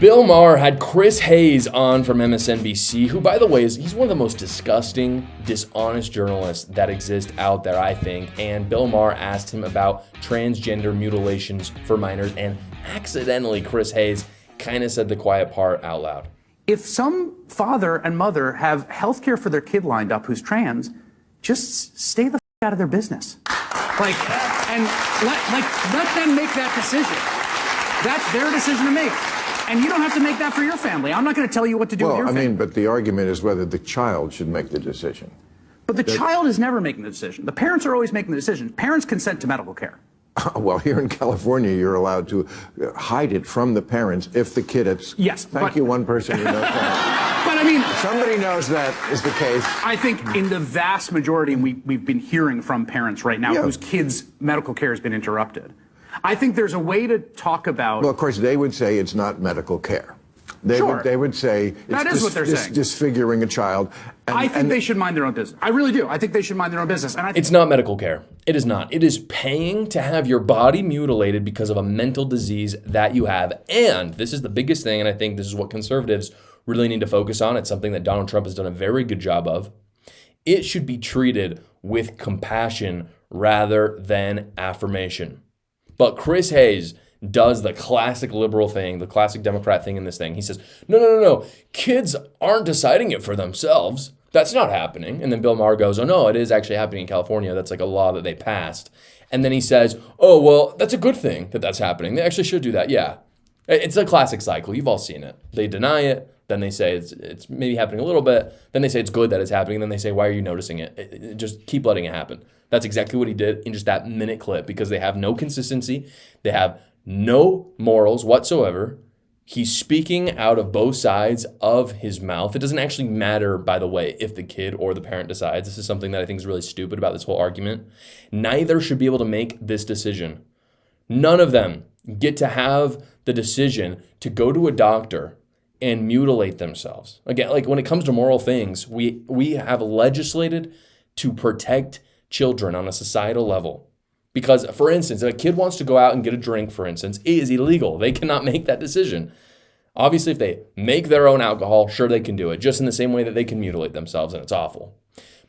Bill Maher had Chris Hayes on from MSNBC, who, by the way, he's one of the most disgusting, dishonest journalists that exist out there, I think. And Bill Maher asked him about transgender mutilations for minors, and accidentally Chris Hayes kind of said the quiet part out loud. If some father and mother have health care for their kid lined up who's trans, just stay the out of their business. Let them make that decision. That's their decision to make. And you don't have to make that for your family. I'm not going to tell you what to do with your family. But the argument is whether the child should make the decision. But the child is never making the decision. The parents are always making the decision. Parents consent to medical care. Well, here in California, you're allowed to hide it from the parents if the kid is. Yes. Thank you, one person who knows that. But I mean, somebody knows that is the case. I think in the vast majority, and we've been hearing from parents right now whose kids' medical care has been interrupted. I think there's a way to talk about. Well, of course, they would say it's not medical care. They would say it's disfiguring a child. I think they should mind their own business. I really do. I think they should mind their own business. And it's not medical care. It is not. It is paying to have your body mutilated because of a mental disease that you have. And this is the biggest thing, and I think this is what conservatives really need to focus on. It's something that Donald Trump has done a very good job of. It should be treated with compassion rather than affirmation. But Chris Hayes does the classic liberal thing, the classic Democrat thing in this thing. He says, no. Kids aren't deciding it for themselves. That's not happening. And then Bill Maher goes, oh, no, it is actually happening in California. That's like a law that they passed. And then he says, oh, well, that's a good thing that that's happening. They actually should do that. Yeah. It's a classic cycle. You've all seen it. They deny it. Then they say it's maybe happening a little bit. Then they say it's good that it's happening. Then they say, why are you noticing it? Just keep letting it happen. That's exactly what he did in just that minute clip, because they have no consistency. They have no morals whatsoever. He's speaking out of both sides of his mouth. It doesn't actually matter, by the way, if the kid or the parent decides. This is something that I think is really stupid about this whole argument. Neither should be able to make this decision. None of them get to have the decision to go to a doctor and mutilate themselves. Again, like when it comes to moral things, we have legislated to protect children on a societal level. Because, for instance, if a kid wants to go out and get a drink, for instance, it is illegal. They cannot make that decision. Obviously, if they make their own alcohol, sure, they can do it, just in the same way that they can mutilate themselves, and it's awful.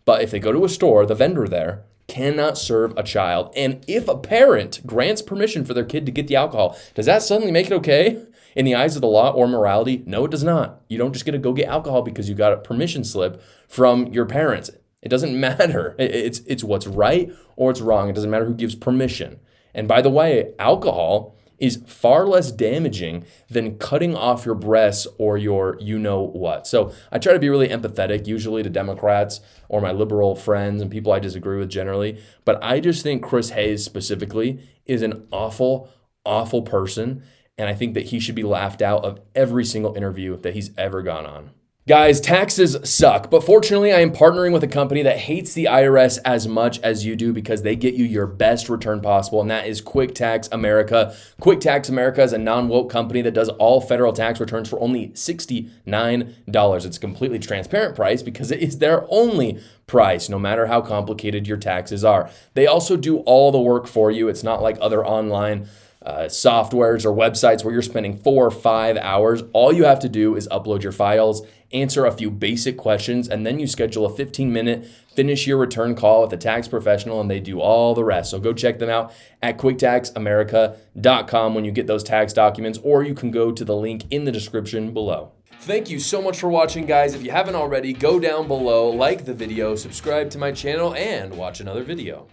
But if they go to a store, the vendor there cannot serve a child. And if a parent grants permission for their kid to get the alcohol, does that suddenly make it okay in the eyes of the law or morality? No, it does not. You don't just get to go get alcohol because you got a permission slip from your parents. It doesn't matter. It's what's right or it's wrong. It doesn't matter who gives permission. And by the way, alcohol is far less damaging than cutting off your breasts or your you-know-what. So I try to be really empathetic, usually to Democrats or my liberal friends and people I disagree with generally. But I just think Chris Hayes specifically is an awful, awful person. And I think that he should be laughed out of every single interview that he's ever gone on. Guys, taxes suck, but fortunately I am partnering with a company that hates the IRS as much as you do because they get you your best return possible, and that is Quick Tax America. Quick Tax America is a non-woke company that does all federal tax returns for only $69. It's a completely transparent price because it is their only price, no matter how complicated your taxes are. They also do all the work for you. It's not like other online softwares or websites where you're spending 4 or 5 hours. All you have to do is upload your files, answer a few basic questions, and then you schedule a 15-minute finish your return call with a tax professional, and they do all the rest. So go check them out at quicktaxamerica.com when you get those tax documents, or you can go to the link in the description below. Thank you so much for watching, guys. If you haven't already, go down below, like the video, subscribe to my channel, and watch another video.